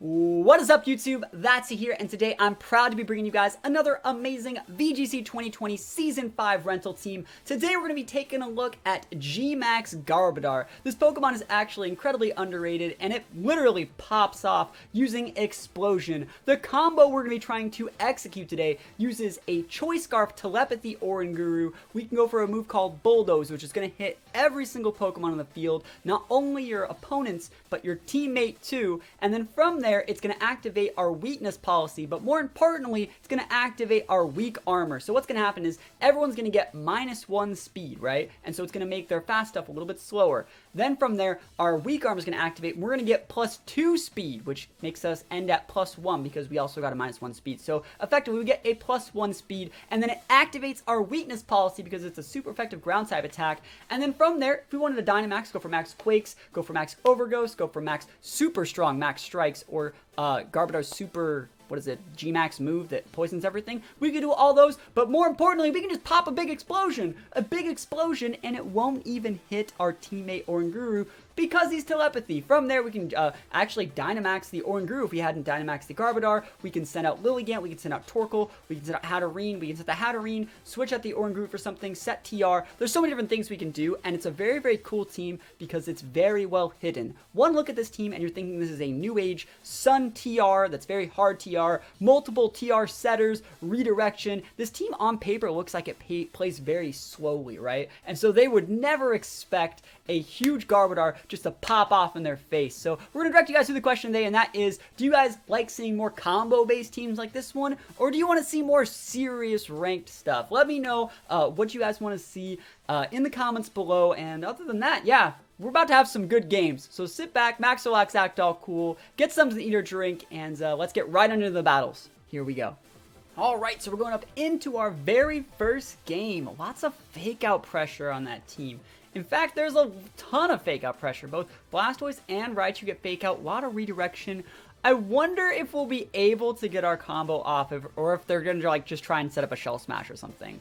What is up, YouTube? That's here, and today I'm proud to be bringing you guys another amazing VGC 2020 Season 5 rental team. Today we're going to be taking a look at G-Max Garbodor. This Pokemon is actually incredibly underrated, and it literally pops off using Explosion. The combo we're going to be trying to execute today uses a Choice Scarf, Telepathy, Oranguru. We can go for a move called Bulldoze, which is going to hit every single Pokemon on the field, not only your opponents, but your teammate too, and then from there, it's going to activate our weakness policy, but more importantly, it's going to activate our weak armor. So what's going to happen is everyone's going to get -1 speed, right? And so it's going to make their fast stuff a little bit slower. Then from there, our weak armor is going to activate. We're going to get +2 speed, which makes us end at +1 because we also got a -1 speed. So effectively, we get a +1 speed, and then it activates our weakness policy because it's a super effective ground type attack. And then from there, if we wanted to Dynamax, go for Max Quakes, go for Max Overgrowth, go for Max Super Strong Max Strikes, or Garbodor's super, what is it, G-Max move that poisons everything. We can do all those, but more importantly, we can just pop a big explosion, and it won't even hit our teammate Oranguru because he's Telepathy. From there, we can actually Dynamax the Oranguru if we hadn't Dynamaxed the Garbodor. We can send out Lilligant, we can send out Torkoal, we can send out Hatterene, we can set the Hatterene, switch out the Oranguru for something, set TR. There's so many different things we can do, and it's a very, very cool team because it's very well hidden. One look at this team, and you're thinking this is a new age Sun TR that's very hard TR, multiple TR setters, redirection. This team on paper looks like it plays very slowly, right? And so they would never expect a huge Garbodor just to pop off in their face. So we're going to direct you guys to the question today, and that is, do you guys like seeing more combo-based teams like this one, or do you want to see more serious ranked stuff? Let me know what you guys want to see in the comments below, and other than that, yeah, we're about to have some good games. So sit back, max relax, act all cool, get something to eat or drink, and let's get right into the battles. Here we go. Alright, so we're going up into our very first game. Lots of fake out pressure on that team. In fact, there's a ton of fake out pressure. Both Blastoise and Raichu get fake out. A lot of redirection. I wonder if we'll be able to get our combo off, or if they're going to like just try and set up a Shell Smash or something.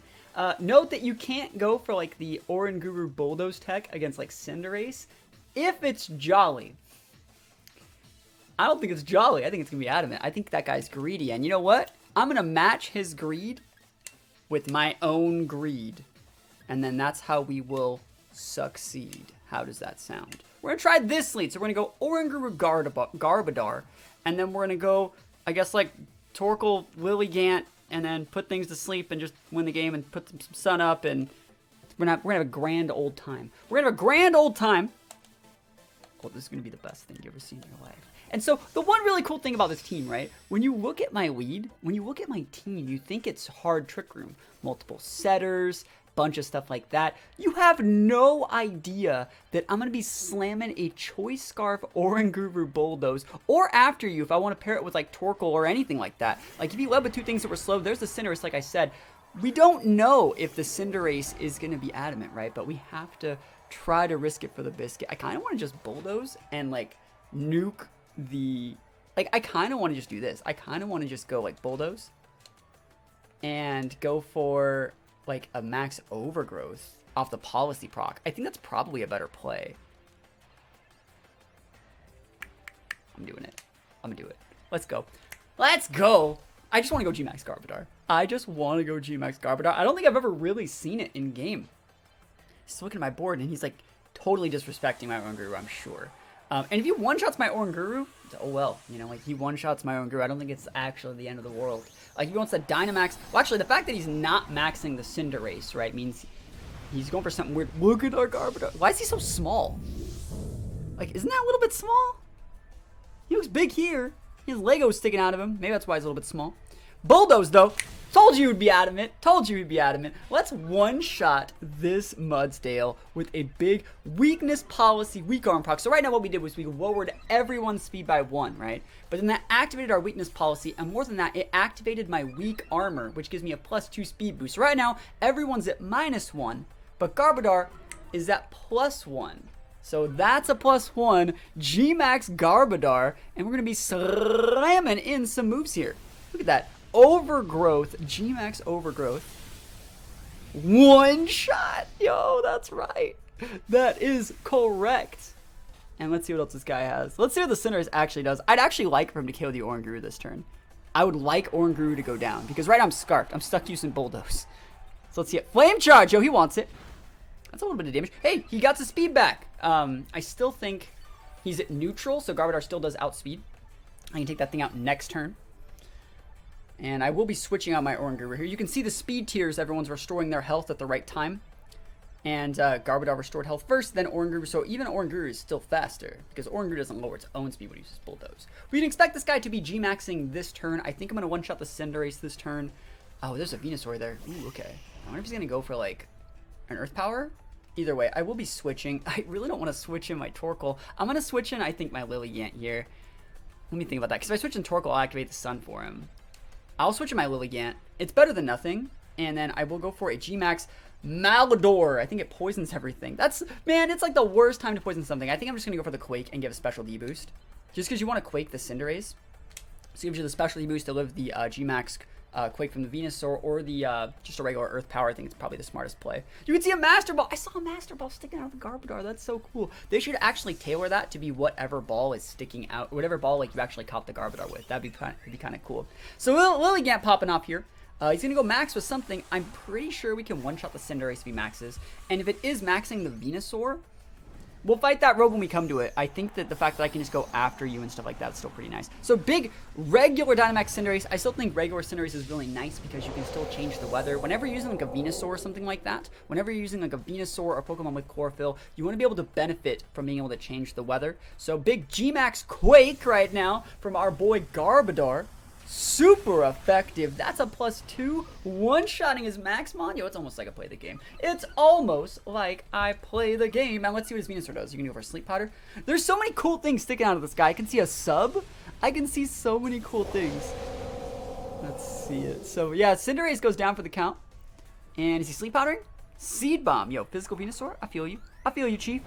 Note that you can't go for like the Oranguru Bulldoze tech against like Cinderace if it's Jolly. I don't think it's Jolly. I think it's going to be Adamant. I think that guy's greedy. And you know what? I'm going to match his greed with my own greed. And then that's how we will succeed. How does that sound? We're going to try this lead. So we're going to go Oranguru Garbodor. And then we're going to go, I guess, like Torkoal, Lilligant, and then put things to sleep and just win the game and put some sun up. And we're going to have a grand old time. We're going to have a grand old time. Oh, this is going to be the best thing you've ever seen in your life. And so the one really cool thing about this team, right? When you look at my lead, when you look at my team, you think it's hard Trick Room. Multiple setters, bunch of stuff like that. You have no idea that I'm going to be slamming a Choice Scarf Oranguru Bulldoze, or after you if I want to pair it with like Torkoal or anything like that. Like if you led with two things that were slow, there's the Cinderace, like I said. We don't know if the Cinderace is going to be Adamant, right? But we have to try to risk it for the biscuit. I kind of want to just Bulldoze and like nuke the... Like I kind of want to just do this. I kind of want to just go like Bulldoze and go for like a Max Overgrowth off the Policy proc. I think that's probably a better play. I'm doing it. I'm gonna do it. Let's go. Let's go. I just want to go G-Max Garbodor. I just want to go G-Max Garbodor. I don't think I've ever really seen it in game. He's looking at my board and he's like totally disrespecting my Oranguru, I'm sure. And if he one-shots my Oranguru, oh well, you know, like he one-shots my Oranguru, I don't think it's actually the end of the world. Like if he wants to Dynamax, well actually the fact that he's not maxing the Cinderace, right, means he's going for something weird. Look at our Garbodor. Why is he so small? Like, isn't that a little bit small? He looks big here. His Lego's sticking out of him. Maybe that's why he's a little bit small. Bulldoze though. Told you he'd be adamant. Told you he'd be adamant. Let's one-shot this Mudsdale with a big weakness policy weak arm proc. So right now what we did was we lowered everyone's speed by 1, right? But then that activated our weakness policy, and more than that, it activated my weak armor, which gives me a +2 speed boost. So right now, everyone's at -1, but Garbodor is at +1. So that's a +1 G-Max Garbodor, and we're going to be slamming in some moves here. Look at that. Overgrowth, G-Max Overgrowth. One shot. Yo, that's right. That is correct. And let's see what else this guy has. Let's see what the Cinderace actually does. I'd actually like for him to KO the Oranguru this turn. I would like Oranguru to go down. Because right now I'm scarfed. I'm stuck using Bulldoze. So let's see it. Flame Charge. Yo, he wants it. That's a little bit of damage. Hey, he got the speed back. I still think he's at neutral. So Garbodor still does outspeed. I can take that thing out next turn. And I will be switching out my Oranguru here. You can see the speed tiers. Everyone's restoring their health at the right time. And Garbodor restored health first, then Oranguru. So even Oranguru is still faster because Oranguru doesn't lower its own speed when it uses Bulldoze. We can expect this guy to be G-maxing this turn. I think I'm going to one-shot the Cinderace this turn. Oh, there's a Venusaur there. Ooh, okay. I wonder if he's going to go for like an Earth Power. Either way, I will be switching. I really don't want to switch in my Torkoal. I'm going to switch in, I think, my Lilligant here. Let me think about that. Because if I switch in Torkoal, I'll activate the Sun for him. I'll switch in my Lilligant. It's better than nothing. And then I will go for a G-max Malador. I think it poisons everything. That's, man, it's like the worst time to poison something. I think I'm just going to go for the Quake and give a special D boost. Just because you want to Quake the Cinderace. So it gives you the special D boost to live the G-max Quake from the Venusaur or the just a regular Earth Power. I think it's probably the smartest play. You can see a Master Ball. I saw a Master Ball sticking out of the Garbodor. That's so cool. They should actually tailor that to be whatever ball is sticking out, whatever ball like you actually caught the Garbodor with. That'd be kind of cool. So Lilligant popping off here. He's going to go max with something. I'm pretty sure we can one-shot the Cinderace if he maxes. And if it is maxing the Venusaur, we'll fight that road when we come to it. I think that the fact that I can just go after you and stuff like that is still pretty nice. So big regular Dynamax Cinderace. I still think regular Cinderace is really nice because you can still change the weather. Whenever you're using like a Venusaur or something like that, whenever you're using like a Venusaur or Pokemon with Chlorophyll, you want to be able to benefit from being able to change the weather. So big G-Max Quake right now from our boy Garbodor. Super effective. That's a +2. One-shotting his Maxmon. Yo, it's almost like I play the game. It's almost like I play the game. Now, let's see what his Venusaur does. You can go for Sleep Powder. There's so many cool things sticking out of this guy. I can see a sub. I can see so many cool things. Let's see it. So, yeah, Cinderace goes down for the count. And is he Sleep Powdering? Seed Bomb. Yo, Physical Venusaur. I feel you. I feel you, Chief.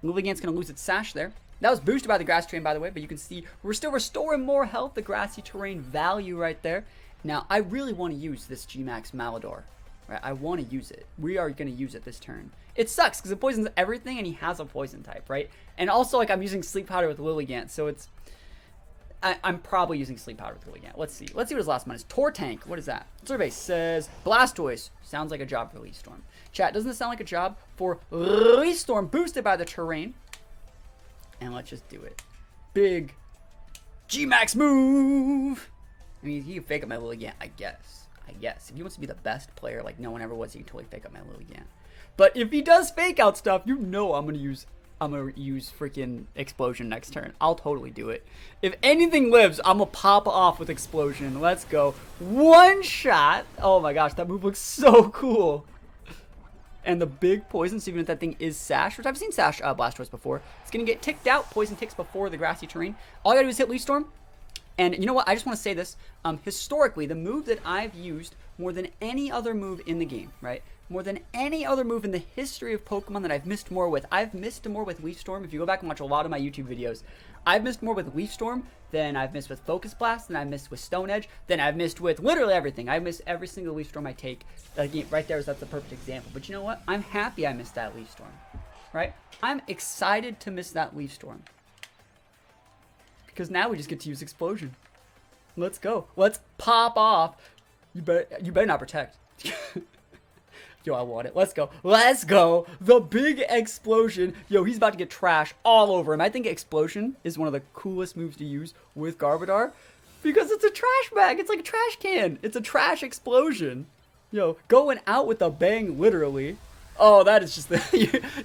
Lilligant's going to lose its Sash there. That was boosted by the grassy terrain, by the way, but you can see we're still restoring more health, the grassy terrain value right there. Now, I really want to use this G-Max Malador, right? I want to use it. We are going to use it this turn. It sucks because it poisons everything, and he has a poison type, right? And also, like, I'm using Sleep Powder with Lilligant, so it's... I'm probably using Sleep Powder with Lilligant. Let's see. Let's see what his last one is. Tortank. What is that? Survey says Blastoise. Sounds like a job for Leaf Storm. Chat, doesn't it sound like a job for Leaf Storm boosted by the terrain? And let's just do it. Big G-Max move. I mean, he can fake up my Lilligant, I guess. If he wants to be the best player like no one ever was, he can totally fake up my Lilligant. But if he does fake out stuff, you know I'm gonna use freaking Explosion next turn. I'll totally do it. If anything lives, I'm gonna pop off with Explosion. Let's go. One shot. Oh my gosh, that move looks so cool. And the big poison, so even if that thing is Sash, which I've seen Sash Blastoise before, it's going to get ticked out. Poison ticks before the grassy terrain. All I got to do is hit Leaf Storm. And you know what? I just want to say this. Historically, the move that I've used more than any other move in the game, right? More than any other move in the history of Pokemon that I've missed more with. I've missed more with Leaf Storm. If you go back and watch a lot of my YouTube videos, I've missed more with Leaf Storm than I've missed with Focus Blast, than I've missed with Stone Edge, than I've missed with literally everything. I've missed every single Leaf Storm I take. Right there, that's the perfect example. But you know what? I'm happy I missed that Leaf Storm, right? I'm excited to miss that Leaf Storm. Because now we just get to use Explosion. Let's go. Let's pop off. You better not protect. Yo, I want it. Let's go. Let's go. The big Explosion. Yo, he's about to get trash all over him. I think Explosion is one of the coolest moves to use with Garbodor because it's a trash bag. It's like a trash can. It's a trash explosion. Yo, going out with a bang, literally. Oh, that is just the...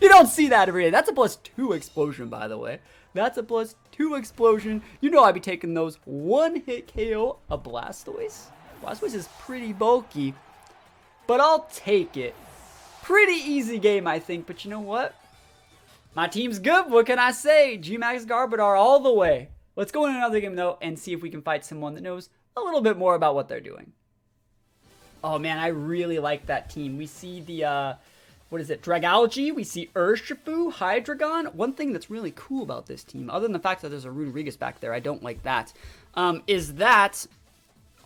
you don't see that every day. That's a +2 Explosion, by the way. That's a +2 Explosion. You know I'd be taking those one-hit KO a Blastoise. Blastoise is pretty bulky. But I'll take it. Pretty easy game, I think. But you know what? My team's good. What can I say? G-Max Garbodor all the way. Let's go in another game, though, and see if we can fight someone that knows a little bit more about what they're doing. Oh, man, I really like that team. We see the, what is it, Dragology. We see Urshifu, Hydreigon. One thing that's really cool about this team, other than the fact that there's a Rodriguez back there, I don't like that, is that...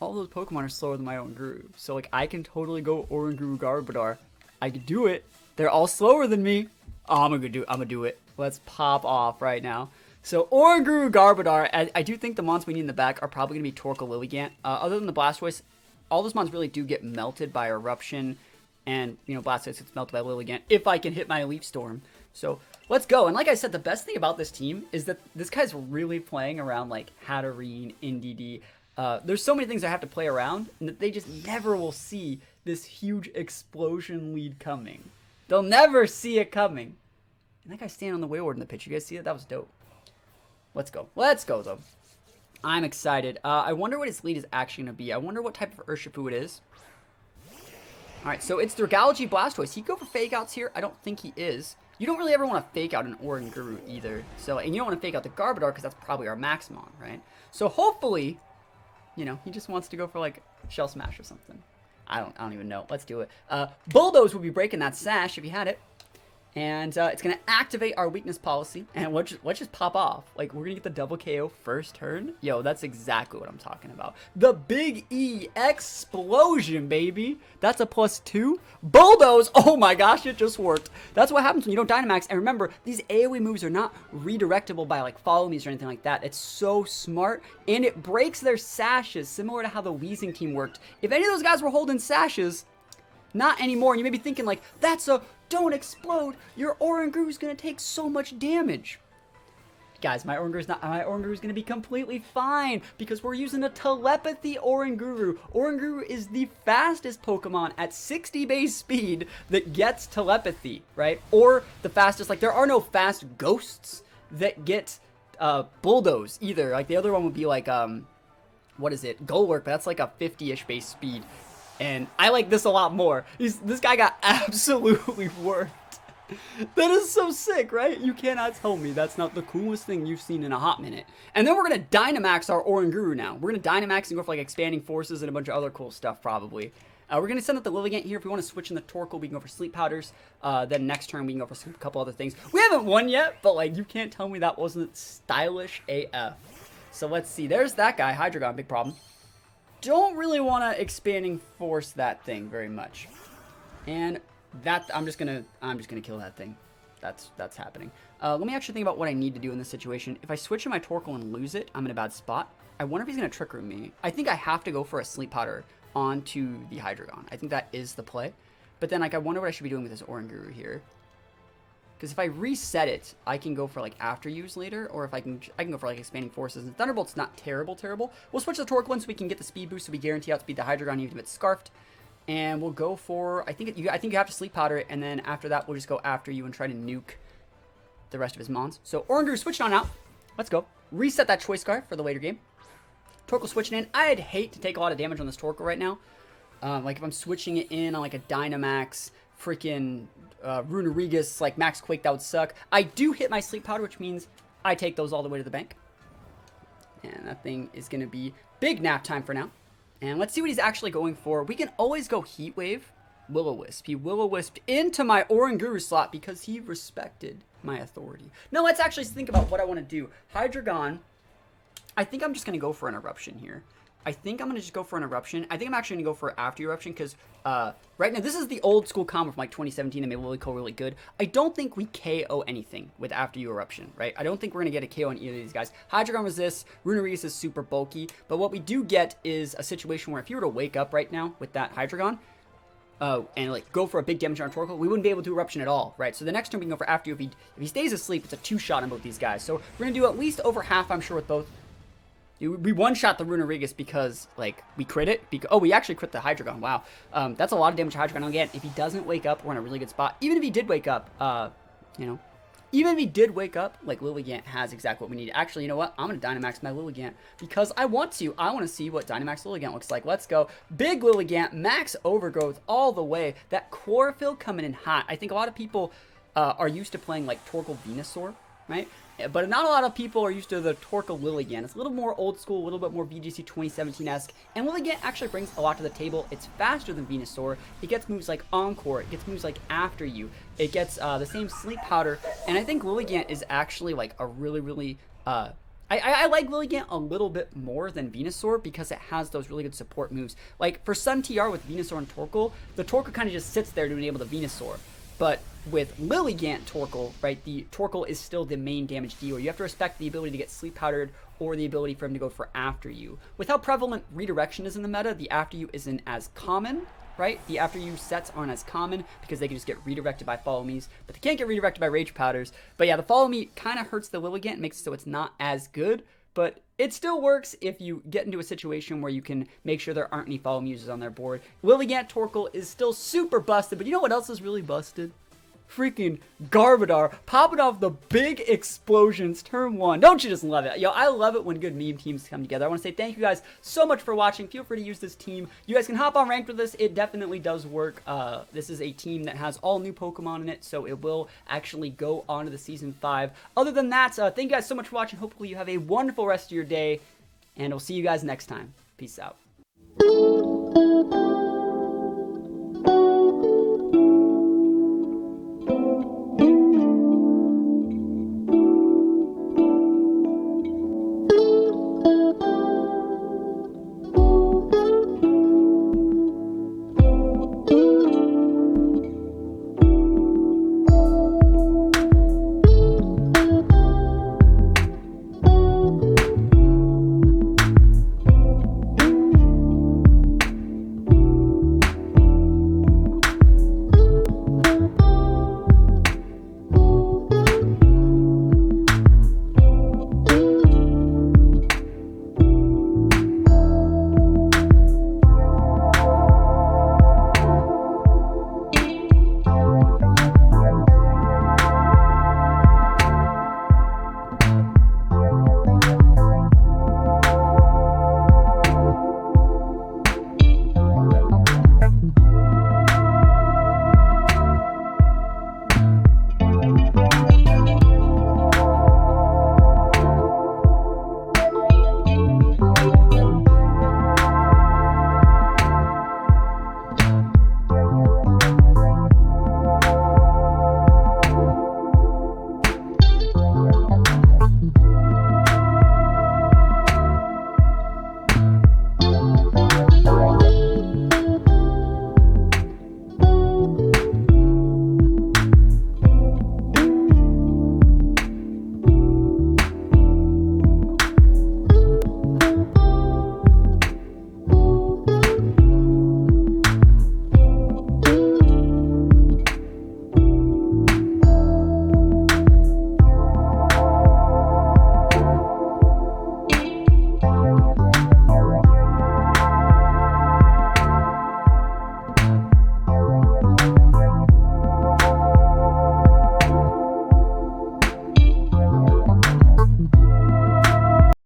all those Pokemon are slower than my Oranguru. So, like, I can totally go Oranguru Garbodor. I can do it. They're all slower than me. Oh, I'm gonna do it. Let's pop off right now. So Oranguru, Garbodor, I do think the mons we need in the back are probably going to be Torkoal, Lilligant. Other than the Blastoise, all those mons really do get melted by Eruption. And, you know, Blastoise gets melted by Lilligant if I can hit my Leaf Storm. So let's go. And like I said, the best thing about this team is that this guy's really playing around like Hatterene, Indeedee. There's so many things I have to play around and that they just never will see this huge explosion lead coming. They'll never see it coming. And that guy's standing on the wayward in the pitch. You guys see it? That was dope. Let's go. Let's go, though. I'm excited. I wonder what his lead is actually going to be. I wonder what type of Urshifu it is. Alright, so it's Dragalge, Blastoise. He'd go for fake outs here. I don't think he is. You don't really ever want to fake out an Oranguru either. So, and you don't want to fake out the Garbodor because that's probably our Maximon, right? So hopefully, you know, he just wants to go for like Shell Smash or something. I don't even know. Let's do it. Bulldoze would be breaking that Sash if he had it. And it's going to activate our weakness policy. And let's just pop off. Like, we're going to get the double KO first turn. Yo, that's exactly what I'm talking about. The Big E explosion, baby. That's a +2. Bulldoze. Oh my gosh, it just worked. That's what happens when you don't Dynamax. And remember, these AoE moves are not redirectable by, like, follow me's or anything like that. It's so smart. And it breaks their sashes, similar to how the Weezing team worked. If any of those guys were holding sashes, not anymore. And you may be thinking, like, that's a... Don't explode. Your Oranguru is going to take so much damage. Guys, my Oranguru is going to be completely fine because we're using a telepathy Oranguru. Oranguru is the fastest Pokemon at 60 base speed that gets telepathy, right? Or the fastest, like there are no fast ghosts that get Bulldoze either. Like the other one would be like, what is it? Golurk, but that's like a 50-ish base speed. And I like this a lot more. This guy got absolutely worked. That is so sick, right? You cannot tell me that's not the coolest thing you've seen in a hot minute. And then we're going to Dynamax our Oranguru now. We're going to Dynamax and go for like expanding forces and a bunch of other cool stuff probably. We're going to send out the Lilligant here. If we want to switch in the Torkoal, we can go for Sleep Powders. Then next turn, we can go for a couple other things. We haven't won yet, but like you can't tell me that wasn't stylish AF. So let's see. There's that guy. Hydreigon, big problem. Don't really want to expanding force that thing very much, and that I'm just gonna kill that thing. That's happening. Let me actually think about what I need to do in this situation. If I switch in my Torkoal and lose it, I'm in a bad spot. I wonder if he's gonna Trick Room me. I think I have to go for a Sleep Powder onto the Hydreigon. I think that is the play. But then like I wonder what I should be doing with this Oranguru here. Because if I reset it, I can go for like after use later, or if I can go for like expanding forces. And Thunderbolt's not terrible. We'll switch the Torkoal so we can get the speed boost, so we guarantee outspeed the Hydreigon even if it's scarfed. And we'll go for I think you have to Sleep Powder it, and then after that we'll just go after you and try to nuke the rest of his mons. So Oranguru switched on out. Let's go. Reset that Choice Scarf for the later game. Torkoal switching in. I'd hate to take a lot of damage on this Torkoal right now. Like if I'm switching it in on like a Dynamax, freaking Runerigus, like Max Quake, that would suck. I do hit my Sleep Powder, which means I take those all the way to the bank. And that thing is going to be big nap time for now. And let's see what he's actually going for. We can always go Heat Wave, Will-O-Wisp. He Will-O-Wisped into my Oranguru slot because he respected my authority. Now let's actually think about what I want to do. Hydreigon, I think I'm just going to go for an Eruption here. I think I'm going to just go for an Eruption. I think I'm actually going to go for After Eruption because right now, this is the old school combo from like 2017 that made Lilyco really good. I don't think we KO anything with After You Eruption, right? I don't think we're going to get a KO on either of these guys. Hydreigon resists, Runerigus is super bulky, but what we do get is a situation where if you were to wake up right now with that Hydreigon, and like go for a big damage on Torkoal, we wouldn't be able to Eruption at all, right? So the next turn we can go for After You. If he stays asleep, it's a 2-shot on both these guys. So we're going to do at least over half, I'm sure, with both. We one-shot the Runerigus because, like, we crit it. Oh, we actually crit the Hydreigon. Wow. That's a lot of damage to Hydreigon. Again, if he doesn't wake up, we're in a really good spot. Even if he did wake up, you know, even if he did wake up, like, Lilligant has exactly what we need. Actually, you know what? I'm going to Dynamax my Lilligant because I want to. I want to see what Dynamax Lilligant looks like. Let's go. Big Lilligant, max overgrowth all the way. That chlorophyll coming in hot. I think a lot of people are used to playing, like, Torkoal Venusaur, right? But not a lot of people are used to the Torkoal Lilligant. It's a little more old school, a little bit more VGC 2017-esque. And Lilligant actually brings a lot to the table. It's faster than Venusaur. It gets moves like Encore. It gets moves like After You. It gets the same Sleep Powder. And I think Lilligant is actually like a really, I like Lilligant a little bit more than Venusaur because it has those really good support moves. Like for Sun TR with Venusaur and Torkoal, the Torkoal kind of just sits there to enable the Venusaur. But with Lilligant Torkoal, right, the Torkoal is still the main damage dealer. You have to respect the ability to get sleep powdered or the ability for him to go for after you. With how prevalent redirection is in the meta, the after you isn't as common, right? The after you sets aren't as common because they can just get redirected by follow me's, but they can't get redirected by rage powders. But yeah, the follow me kind of hurts the Lilligant, makes it so it's not as good, but it still works if you get into a situation where you can make sure there aren't any follow me users on their board. Lilligant Torkoal is still super busted, but you know what else is really busted? Freaking Garbodor popping off the big explosions turn 1. Don't you just love it? Yo, I love it when good meme teams come together. I want to say thank you guys so much for watching. Feel free to use this team. You guys can hop on ranked with this. It definitely does work. This is a team that has all new Pokemon in it, so it will actually go on to the Season 5. Other than that, thank you guys so much for watching. Hopefully you have a wonderful rest of your day, and we'll see you guys next time. Peace out.